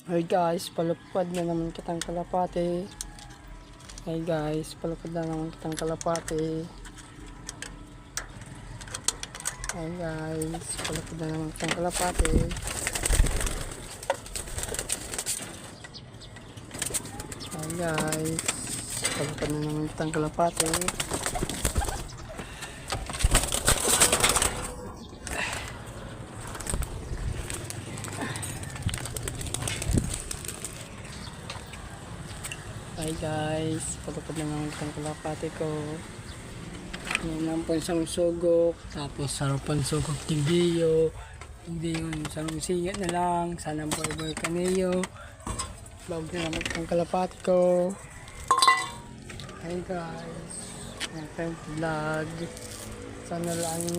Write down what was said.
Hey guys, palupad na naman kitang kalapate. Hey guys, palupad na naman kitang kalapate. Hey guys, palupad na naman kitang kalapate. Hey guys, palupad na naman kitang kalapate. Hi guys, palupad na naman kitang kalapate ko. Yan ang pansang sugok, tapos sarapan sugok tigiyo. Hindi yun, sarong siya na lang. Sana boy kaniyo. Bago na naman kitang kalapate ko. Hi guys, ang friend vlog. Sana lang